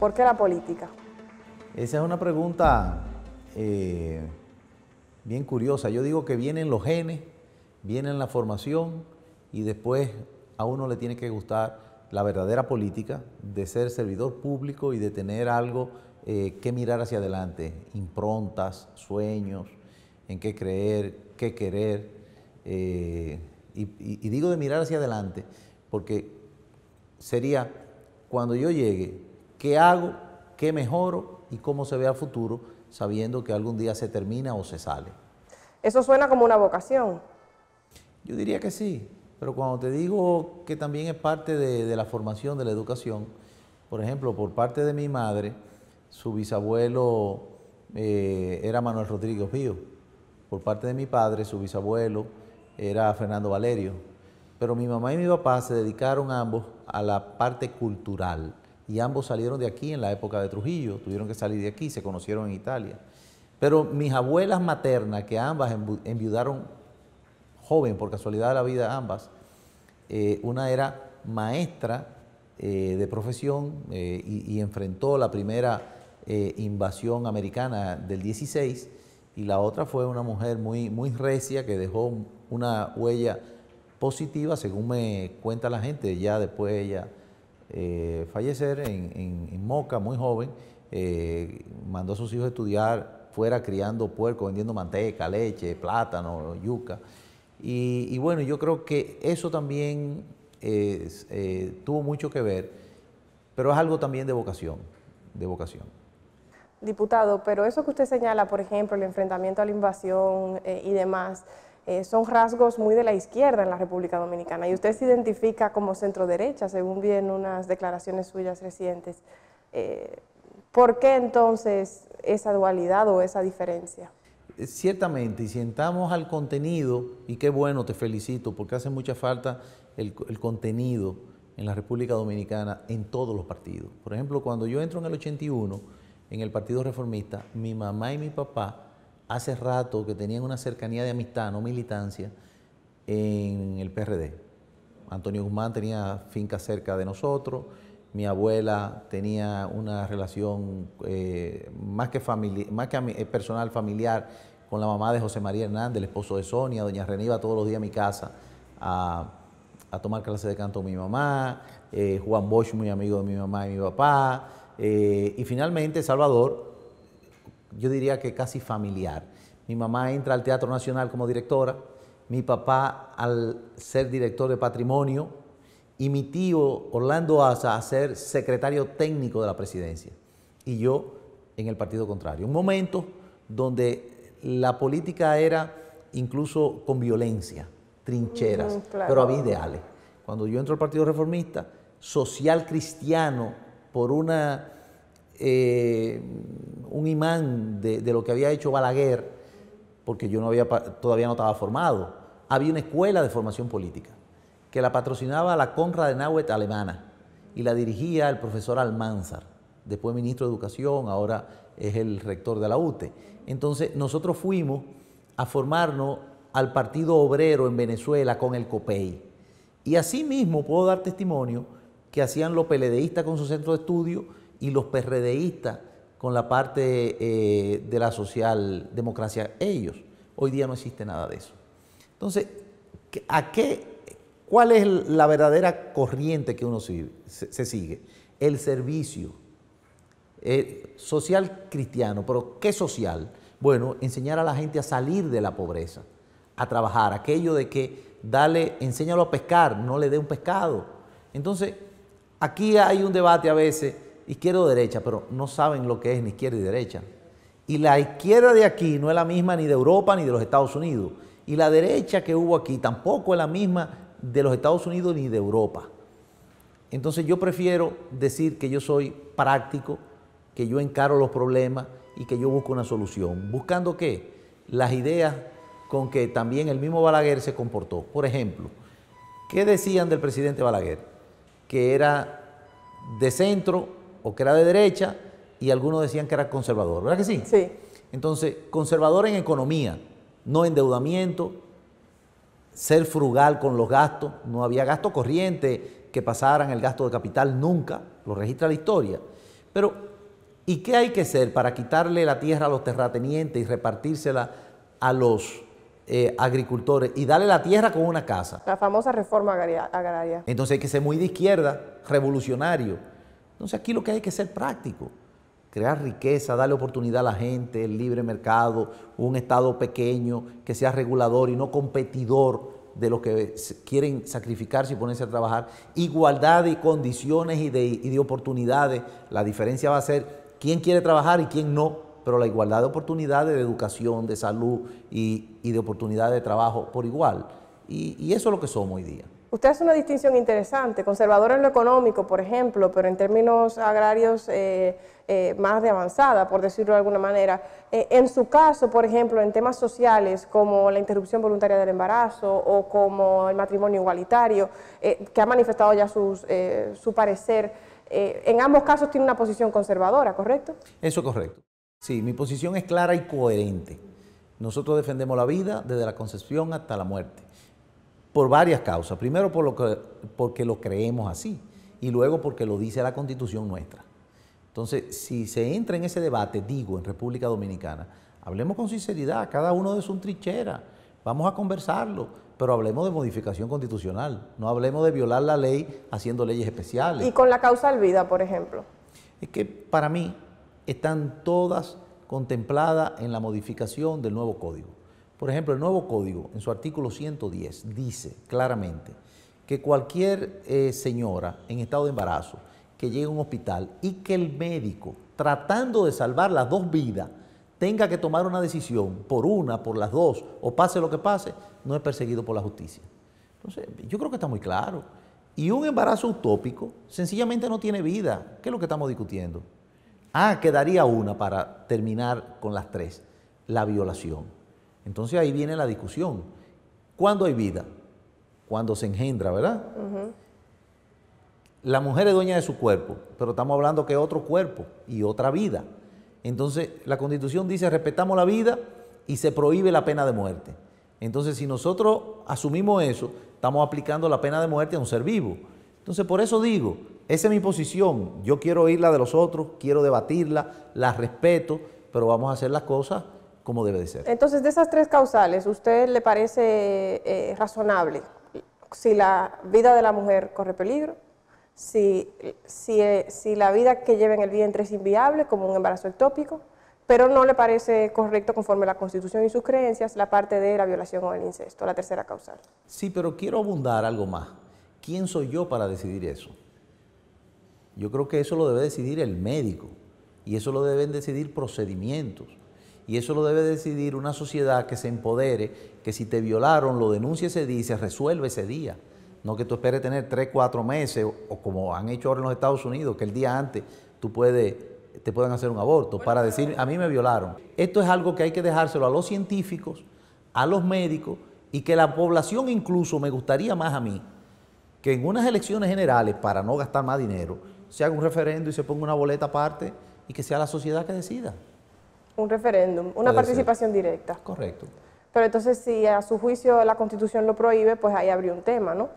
¿Por qué la política? Esa es una pregunta bien curiosa. Yo digo que vienen los genes, viene la formación y después a uno le tiene que gustar la verdadera política, de ser servidor público y de tener algo que mirar hacia adelante, improntas, sueños, en qué creer, qué querer. Y digo de mirar hacia adelante porque sería cuando yo llegue, ¿qué hago? ¿Qué mejoro? Y cómo se ve a futuro, sabiendo que algún día se termina o se sale. Eso suena como una vocación. Yo diría que sí, pero cuando te digo que también es parte de la formación, de la educación, por ejemplo, por parte de mi madre, su bisabuelo era Manuel Rodríguez Pío. Por parte de mi padre, su bisabuelo era Fernando Valerio. Pero mi mamá y mi papá se dedicaron ambos a la parte cultural y ambos salieron de aquí en la época de Trujillo, tuvieron que salir de aquí, se conocieron en Italia. Pero mis abuelas maternas, que ambas enviudaron joven, por casualidad de la vida ambas, una era maestra de profesión y enfrentó la primera invasión americana del 16, y la otra fue una mujer muy recia que dejó una huella positiva, según me cuenta la gente, ya después ella fallecer en Moca, muy joven, mandó a sus hijos a estudiar fuera criando puerco, vendiendo manteca, leche, plátano, yuca. Y bueno, yo creo que eso también tuvo mucho que ver, pero es algo también de vocación, de vocación. Diputado, pero eso que usted señala, por ejemplo, el enfrentamiento a la invasión y demás, son rasgos muy de la izquierda en la República Dominicana y usted se identifica como centro derecha, según vi en unas declaraciones suyas recientes. ¿Por qué entonces esa dualidad o esa diferencia? Ciertamente, y si entramos al contenido, y qué bueno, te felicito, porque hace mucha falta el contenido en la República Dominicana en todos los partidos. Por ejemplo, cuando yo entro en el 81, en el Partido Reformista, mi mamá y mi papá hace rato que tenían una cercanía de amistad, no militancia, en el PRD. Antonio Guzmán tenía finca cerca de nosotros, mi abuela tenía una relación más que personal, familiar, con la mamá de José María Hernández, el esposo de Sonia. Doña René iba todos los días a mi casa a tomar clases de canto con mi mamá, Juan Bosch, muy amigo de mi mamá y mi papá, y finalmente Salvador, yo diría que casi familiar. Mi mamá entra al Teatro Nacional como directora, mi papá al ser director de patrimonio y mi tío Orlando Asa a ser secretario técnico de la presidencia y yo en el partido contrario. Un momento donde la política era incluso con violencia, trincheras, claro. Pero había ideales. Cuando yo entro al Partido Reformista, social cristiano por un imán de lo que había hecho Balaguer, porque yo todavía no estaba formado. Había una escuela de formación política que la patrocinaba la Konrad Adenauer alemana y la dirigía el profesor Almanzar, después ministro de Educación, ahora es el rector de la UTE. Entonces nosotros fuimos a formarnos al Partido Obrero en Venezuela con el COPEI. Y así mismo puedo dar testimonio que hacían los PLDistas con su centro de estudio y los PRDistas con la parte de la socialdemocracia ellos. Hoy día no existe nada de eso. Entonces, ¿cuál es la verdadera corriente que uno se sigue? El servicio social cristiano. ¿Pero qué social? Bueno, enseñar a la gente a salir de la pobreza, a trabajar. Aquello de que enséñalo a pescar, no le dé un pescado. Entonces, aquí hay un debate a veces, izquierda o derecha, pero no saben lo que es ni izquierda y derecha. Y la izquierda de aquí no es la misma ni de Europa ni de los Estados Unidos. Y la derecha que hubo aquí tampoco es la misma de los Estados Unidos ni de Europa. Entonces yo prefiero decir que yo soy práctico, que yo encaro los problemas y que yo busco una solución. ¿Buscando qué? Las ideas con que también el mismo Balaguer se comportó. Por ejemplo, ¿qué decían del presidente Balaguer? Que era de centro o que era de derecha y algunos decían que era conservador, ¿verdad que sí? Sí. Entonces, conservador en economía, no endeudamiento, ser frugal con los gastos, no había gasto corriente que pasaran el gasto de capital nunca, lo registra la historia. Pero, ¿y qué hay que hacer para quitarle la tierra a los terratenientes y repartírsela a los agricultores y darle la tierra con una casa? La famosa reforma agraria. Entonces hay que ser muy de izquierda, revolucionario. Entonces aquí lo que hay que ser práctico, crear riqueza, darle oportunidad a la gente, el libre mercado, un Estado pequeño que sea regulador y no competidor de los que quieren sacrificarse y ponerse a trabajar, igualdad de condiciones y de oportunidades. La diferencia va a ser quién quiere trabajar y quién no, pero la igualdad de oportunidades de educación, de salud y de oportunidades de trabajo por igual. Y eso es lo que somos hoy día. Usted hace una distinción interesante, conservador en lo económico, por ejemplo, pero en términos agrarios más de avanzada, por decirlo de alguna manera. En su caso, por ejemplo, en temas sociales como la interrupción voluntaria del embarazo o como el matrimonio igualitario, que ha manifestado ya su parecer, en ambos casos tiene una posición conservadora, ¿correcto? Eso es correcto. Sí, mi posición es clara y coherente. Nosotros defendemos la vida desde la concepción hasta la muerte. Por varias causas. Primero porque lo creemos así y luego porque lo dice la Constitución nuestra. Entonces, si se entra en ese debate, digo, en República Dominicana, hablemos con sinceridad, cada uno de su trinchera, vamos a conversarlo, pero hablemos de modificación constitucional, no hablemos de violar la ley haciendo leyes especiales. Y con la causal vida, por ejemplo. Es que para mí están todas contempladas en la modificación del nuevo código. Por ejemplo, el nuevo código, en su artículo 110, dice claramente que cualquier señora en estado de embarazo que llegue a un hospital y que el médico, tratando de salvar las dos vidas, tenga que tomar una decisión por una, por las dos, o pase lo que pase, no es perseguido por la justicia. Entonces, yo creo que está muy claro. Y un embarazo utópico sencillamente no tiene vida. ¿Qué es lo que estamos discutiendo? Quedaría una para terminar con las tres, la violación. Entonces ahí viene la discusión. ¿Cuándo hay vida? Cuando se engendra, ¿verdad? La mujer es dueña de su cuerpo, pero estamos hablando que es otro cuerpo y otra vida. Entonces la Constitución dice respetamos la vida y se prohíbe la pena de muerte. Entonces si nosotros asumimos eso, estamos aplicando la pena de muerte a un ser vivo. Entonces por eso digo, esa es mi posición. Yo quiero oír la de los otros, quiero debatirla, la respeto, pero vamos a hacer las cosas como debe de ser. Entonces, de esas tres causales, ¿usted le parece razonable si la vida de la mujer corre peligro, si la vida que lleva en el vientre es inviable, como un embarazo ectópico, pero no le parece correcto conforme a la Constitución y sus creencias la parte de la violación o el incesto, la tercera causal? Sí, pero quiero abundar algo más. ¿Quién soy yo para decidir eso? Yo creo que eso lo debe decidir el médico y eso lo deben decidir procedimientos. Y eso lo debe decidir una sociedad que se empodere, que si te violaron, lo denuncie ese día y se resuelve ese día. No que tú esperes tener 3, 4 meses, o como han hecho ahora en los Estados Unidos, que el día antes te puedan hacer un aborto para decir, a mí me violaron. Esto es algo que hay que dejárselo a los científicos, a los médicos, y que la población incluso, me gustaría más a mí, que en unas elecciones generales, para no gastar más dinero, se haga un referendo y se ponga una boleta aparte y que sea la sociedad que decida. Un referéndum, una participación directa. Correcto. Pero entonces, si a su juicio la Constitución lo prohíbe, pues ahí habría un tema, ¿no?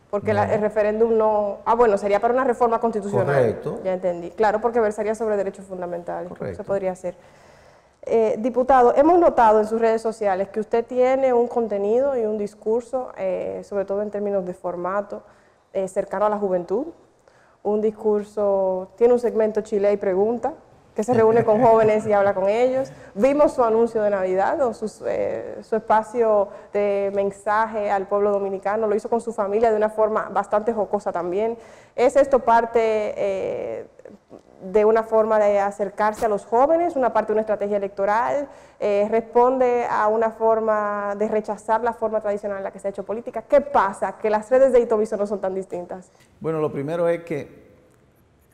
Porque no. El referéndum no... bueno, sería para una reforma constitucional. Correcto. Ya entendí. Claro, porque versaría sobre derechos fundamentales. Correcto. Se podría hacer. Diputado, hemos notado en sus redes sociales que usted tiene un contenido y un discurso, sobre todo en términos de formato, cercano a la juventud. Un discurso, tiene un segmento Chile y Pregunta, que se reúne con jóvenes y habla con ellos. Vimos su anuncio de Navidad o su espacio de mensaje al pueblo dominicano, lo hizo con su familia de una forma bastante jocosa también. ¿Es esto parte de una forma de acercarse a los jóvenes, una parte de una estrategia electoral? ¿Responde a una forma de rechazar la forma tradicional en la que se ha hecho política? ¿Qué pasa? Que las redes de Itoviso no son tan distintas. Bueno, lo primero es que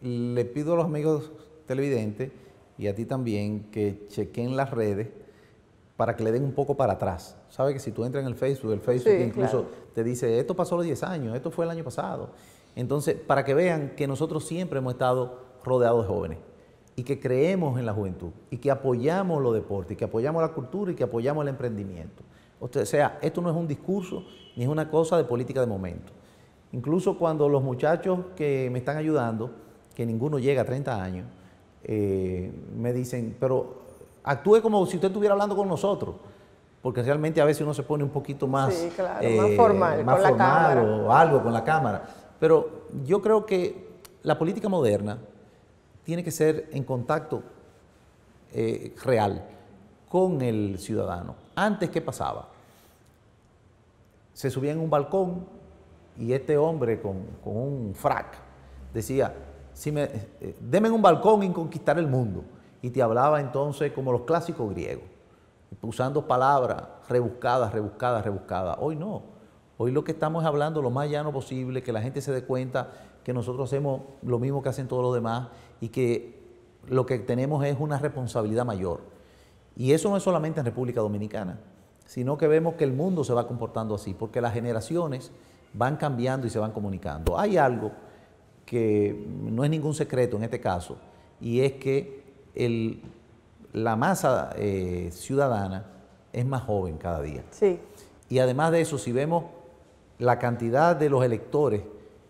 le pido a los amigos televidente y a ti también que chequen las redes para que le den un poco para atrás. Sabe que si tú entras en el Facebook sí, incluso claro, te dice, esto pasó a los 10 años, esto fue el año pasado. Entonces, para que vean que nosotros siempre hemos estado rodeados de jóvenes y que creemos en la juventud y que apoyamos los deportes, y que apoyamos la cultura y que apoyamos el emprendimiento. O sea, esto no es un discurso ni es una cosa de política de momento. Incluso cuando los muchachos que me están ayudando que ninguno llega a 30 años, me dicen, pero actúe como si usted estuviera hablando con nosotros, porque realmente a veces uno se pone un poquito más, sí, claro, más formal, con la cámara. O algo con la cámara. Pero yo creo que la política moderna tiene que ser en contacto real con el ciudadano. Antes, ¿qué pasaba? Se subía en un balcón y este hombre con un frac decía, deme un balcón y conquistar el mundo. Y te hablaba entonces como los clásicos griegos, usando palabras rebuscadas. Hoy no. Hoy lo que estamos hablando lo más llano posible, que la gente se dé cuenta que nosotros hacemos lo mismo que hacen todos los demás y que lo que tenemos es una responsabilidad mayor. Y eso no es solamente en República Dominicana, sino que vemos que el mundo se va comportando así, porque las generaciones van cambiando y se van comunicando. Hay algo que no es ningún secreto en este caso, y es que la masa ciudadana es más joven cada día. Sí. Y además de eso, si vemos la cantidad de los electores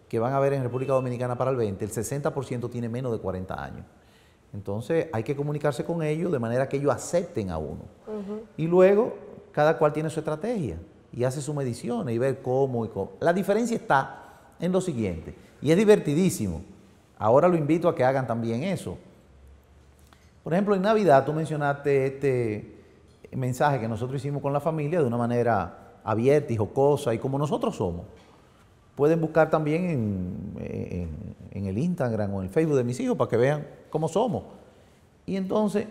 que van a haber en República Dominicana para el 20, el 60% tiene menos de 40 años. Entonces hay que comunicarse con ellos de manera que ellos acepten a uno. Y luego cada cual tiene su estrategia y hace sus mediciones y ver cómo y cómo. La diferencia está en lo siguiente, y es divertidísimo. Ahora lo invito a que hagan también eso. Por ejemplo, en Navidad tú mencionaste este mensaje que nosotros hicimos con la familia de una manera abierta y jocosa y como nosotros somos. Pueden buscar también en el Instagram o en el Facebook de mis hijos para que vean cómo somos. Y entonces,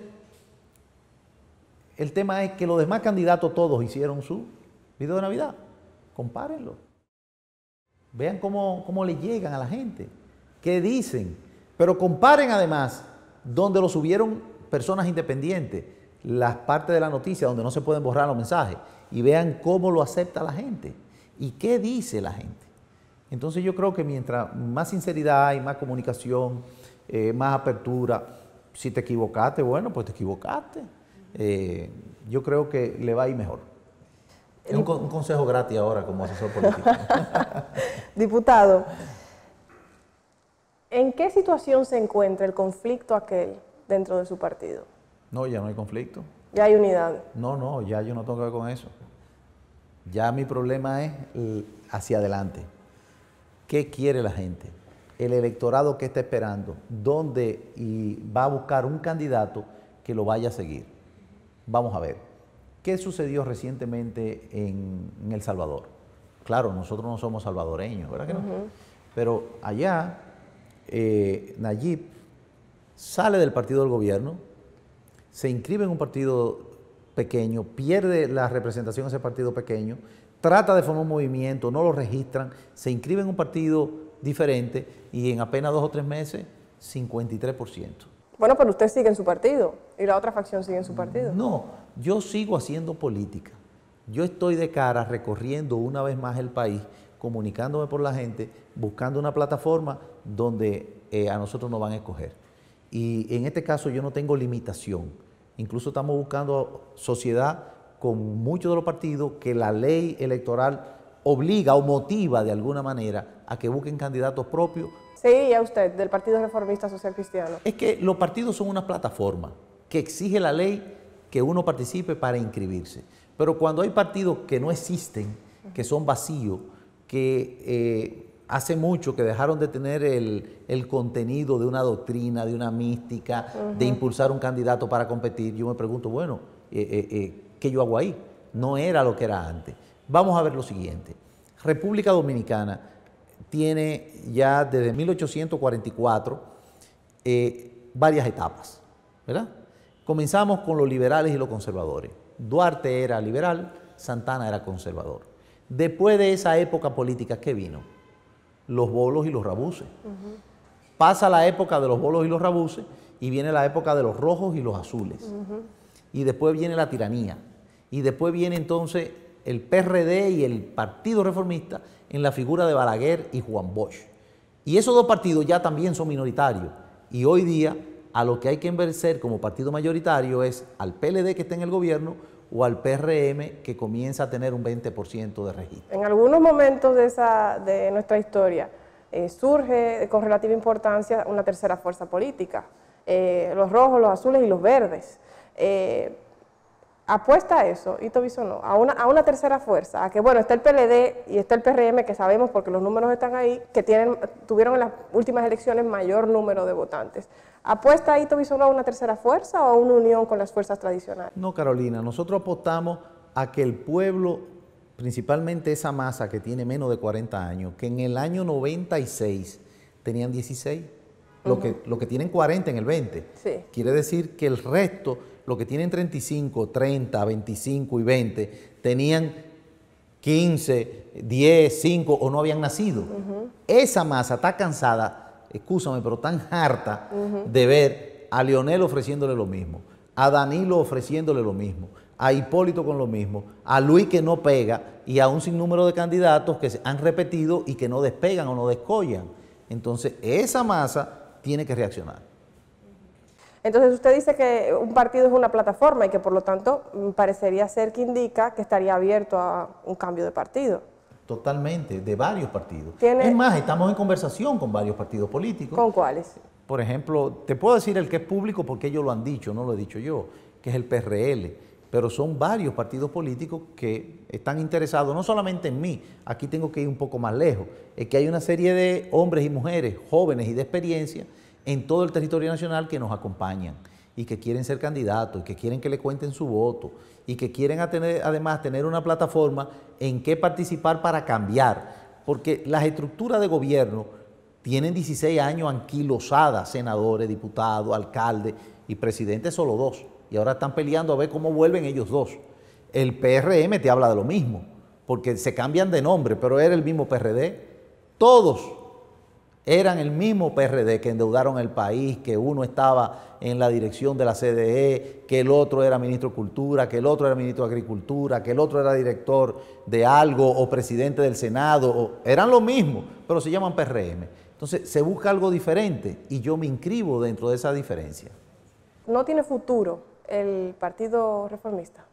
el tema es que los demás candidatos todos hicieron su video de Navidad. Compárenlo. Vean cómo le llegan a la gente, qué dicen. Pero comparen además donde lo subieron personas independientes, las partes de la noticia donde no se pueden borrar los mensajes, y vean cómo lo acepta la gente y qué dice la gente. Entonces yo creo que mientras más sinceridad hay, más comunicación, más apertura, si te equivocaste, bueno, pues te equivocaste. Yo creo que le va a ir mejor. Es un consejo gratis ahora como asesor político. Diputado, ¿en qué situación se encuentra el conflicto aquel dentro de su partido? No, ya no hay conflicto. Ya hay unidad. No, ya yo no tengo que ver con eso. Ya mi problema es hacia adelante. ¿Qué quiere la gente? El electorado que está esperando, ¿dónde? Y va a buscar un candidato que lo vaya a seguir. Vamos a ver. ¿Qué sucedió recientemente en El Salvador? Claro, nosotros no somos salvadoreños, ¿verdad que no? Pero allá, Nayib sale del partido del gobierno, se inscribe en un partido pequeño, pierde la representación de ese partido pequeño, trata de formar un movimiento, no lo registran, se inscribe en un partido diferente y en apenas 2 o 3 meses, 53%. Bueno, pero usted sigue en su partido y la otra facción sigue en su partido. No, yo sigo haciendo política. Yo estoy de cara recorriendo una vez más el país, comunicándome por la gente, buscando una plataforma donde a nosotros nos van a escoger. Y en este caso yo no tengo limitación. Incluso estamos buscando sociedad con muchos de los partidos que la ley electoral obliga o motiva de alguna manera a que busquen candidatos propios. Sí, a usted, del Partido Reformista Social Cristiano. Es que los partidos son una plataforma que exige la ley que uno participe para inscribirse. Pero cuando hay partidos que no existen, que son vacíos, que hace mucho que dejaron de tener el contenido de una doctrina, de una mística, de impulsar un candidato para competir, yo me pregunto, bueno, ¿qué yo hago ahí? No era lo que era antes. Vamos a ver lo siguiente. República Dominicana tiene ya desde 1844 varias etapas, ¿verdad? Comenzamos con los liberales y los conservadores. Duarte era liberal, Santana era conservador. Después de esa época política, ¿qué vino? Los bolos y los rabuces. Pasa la época de los bolos y los rabuces y viene la época de los rojos y los azules. Y después viene la tiranía. Y después viene entonces el PRD y el Partido Reformista en la figura de Balaguer y Juan Bosch. Y esos dos partidos ya también son minoritarios. Y hoy día a lo que hay que envercer como partido mayoritario es al PLD que está en el gobierno o al PRM que comienza a tener un 20% de registro. En algunos momentos de nuestra historia, surge con relativa importancia una tercera fuerza política, los rojos, los azules y los verdes. ¿Apuesta a eso, Ito Bisonó, a una tercera fuerza? A que, bueno, está el PLD y está el PRM, que sabemos porque los números están ahí, que tuvieron en las últimas elecciones mayor número de votantes. ¿Apuesta a Ito Bisonó a una tercera fuerza o a una unión con las fuerzas tradicionales? No, Carolina, nosotros apostamos a que el pueblo, principalmente esa masa que tiene menos de 40 años, que en el año 96 tenían 16, lo que tienen 40 en el 20. Sí. Quiere decir que el resto, los que tienen 35, 30, 25 y 20, tenían 15, 10, 5 o no habían nacido. Esa masa está cansada, excúsame, pero tan harta de ver a Leonel ofreciéndole lo mismo, a Danilo ofreciéndole lo mismo, a Hipólito con lo mismo, a Luis que no pega y a un sinnúmero de candidatos que se han repetido y que no despegan o no descollan. Entonces, esa masa tiene que reaccionar. Entonces usted dice que un partido es una plataforma y que por lo tanto parecería ser que indica que estaría abierto a un cambio de partido. Totalmente, de varios partidos. Es más, estamos en conversación con varios partidos políticos. ¿Con cuáles? Por ejemplo, te puedo decir el que es público porque ellos lo han dicho, no lo he dicho yo, que es el PRL. Pero son varios partidos políticos que están interesados, no solamente en mí, aquí tengo que ir un poco más lejos, es que hay una serie de hombres y mujeres jóvenes y de experiencia en todo el territorio nacional que nos acompañan y que quieren ser candidatos y que quieren que le cuenten su voto y que quieren además tener una plataforma en que participar para cambiar, porque las estructuras de gobierno tienen 16 años anquilosadas, senadores, diputados, alcaldes y presidentes, solo 2, y ahora están peleando a ver cómo vuelven ellos 2. El PRM te habla de lo mismo, porque se cambian de nombre, pero era el mismo PRD, todos eran el mismo PRD que endeudaron el país, que uno estaba en la dirección de la CDE, que el otro era ministro de Cultura, que el otro era ministro de Agricultura, que el otro era director de algo o presidente del Senado. Eran lo mismo, pero se llaman PRM. Entonces se busca algo diferente y yo me inscribo dentro de esa diferencia. ¿No tiene futuro el Partido Reformista?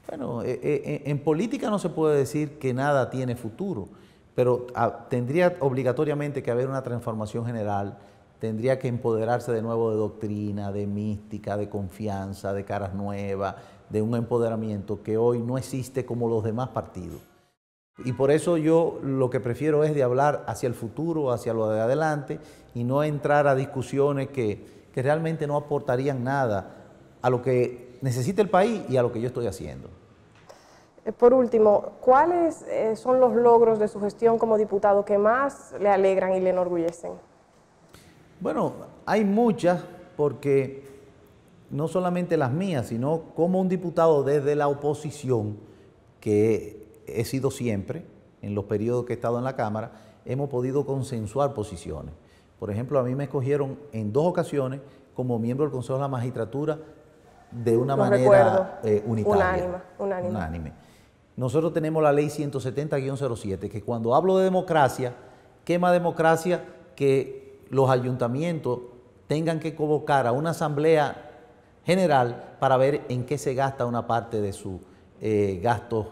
Bueno, en política no se puede decir que nada tiene futuro, pero tendría obligatoriamente que haber una transformación general, tendría que empoderarse de nuevo de doctrina, de mística, de confianza, de caras nuevas, de un empoderamiento que hoy no existe como los demás partidos. Y por eso yo lo que prefiero es de hablar hacia el futuro, hacia lo de adelante, y no entrar a discusiones que realmente no aportarían nada a lo que necesita el país y a lo que yo estoy haciendo. Por último, ¿cuáles son los logros de su gestión como diputado que más le alegran y le enorgullecen? Bueno, hay muchas, porque no solamente las mías, sino como un diputado desde la oposición, que he sido siempre, en los periodos que he estado en la Cámara, hemos podido consensuar posiciones. Por ejemplo, a mí me escogieron en 2 ocasiones como miembro del Consejo de la Magistratura de una manera unitaria. Unánime. Nosotros tenemos la ley 170-07, que cuando hablo de democracia, ¿qué más democracia que los ayuntamientos tengan que convocar a una asamblea general para ver en qué se gasta una parte de sus gastos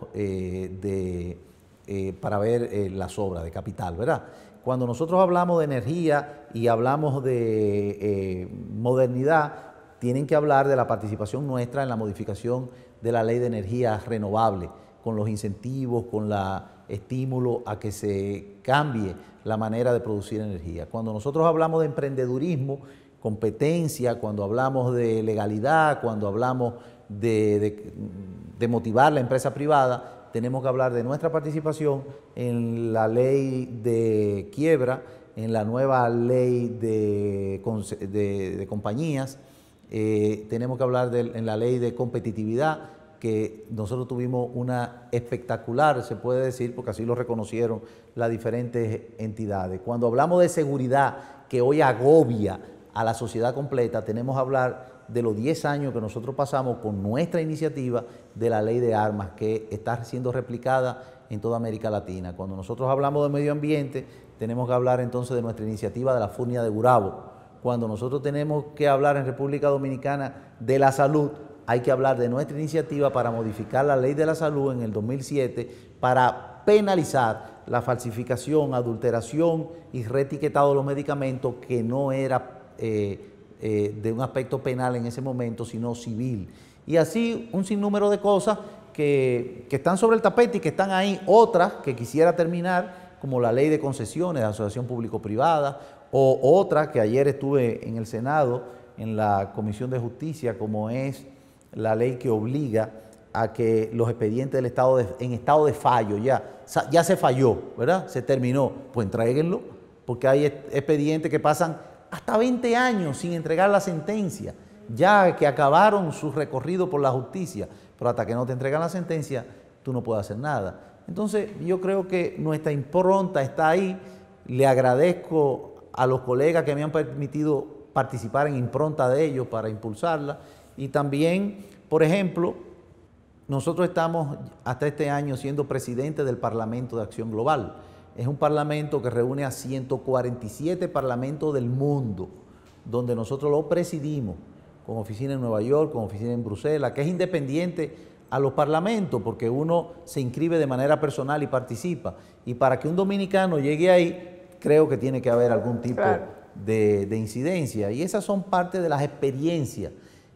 para ver las obras de capital, ¿verdad? Cuando nosotros hablamos de energía y hablamos de modernidad, tienen que hablar de la participación nuestra en la modificación de la ley de energía renovable, con los incentivos, con el estímulo a que se cambie la manera de producir energía. Cuando nosotros hablamos de emprendedurismo, competencia, cuando hablamos de legalidad, cuando hablamos de motivar la empresa privada, tenemos que hablar de nuestra participación en la ley de quiebra, en la nueva ley de compañías, tenemos que hablar en la ley de competitividad, que nosotros tuvimos una espectacular, se puede decir, porque así lo reconocieron las diferentes entidades. Cuando hablamos de seguridad, que hoy agobia a la sociedad completa, tenemos que hablar de los 10 años que nosotros pasamos con nuestra iniciativa de la ley de armas, que está siendo replicada en toda América Latina. Cuando nosotros hablamos de medio ambiente, tenemos que hablar entonces de nuestra iniciativa de la furnia de Gurabo. Cuando nosotros tenemos que hablar en República Dominicana de la salud, hay que hablar de nuestra iniciativa para modificar la ley de la salud en el 2007 para penalizar la falsificación, adulteración y reetiquetado de los medicamentos, que no era de un aspecto penal en ese momento, sino civil. Y así un sinnúmero de cosas que están sobre el tapete y que están ahí. Otras que quisiera terminar, como la ley de concesiones de asociación público-privada, o otra que ayer estuve en el Senado, en la Comisión de Justicia, como es la ley que obliga a que los expedientes del en estado de fallo, ya se falló, ¿verdad? Se terminó, pues entréguenlo, porque hay expedientes que pasan hasta 20 años sin entregar la sentencia, ya que acabaron su recorrido por la justicia, pero hasta que no te entregan la sentencia, tú no puedes hacer nada. Entonces, yo creo que nuestra impronta está ahí. Le agradezco a los colegas que me han permitido participar en impronta de ellos para impulsarla. Y también, por ejemplo, nosotros estamos hasta este año siendo presidente del Parlamento de Acción Global. Es un parlamento que reúne a 147 parlamentos del mundo, donde nosotros lo presidimos, con oficina en Nueva York, con oficina en Bruselas, que es independiente a los parlamentos, porque uno se inscribe de manera personal y participa. Y para que un dominicano llegue ahí, creo que tiene que haber algún tipo de incidencia. Y esas son parte de las experiencias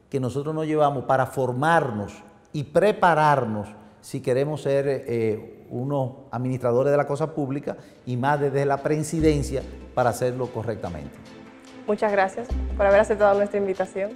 que nosotros nos llevamos para formarnos y prepararnos si queremos ser unos administradores de la cosa pública, y más desde la presidencia, para hacerlo correctamente. Muchas gracias por haber aceptado nuestra invitación.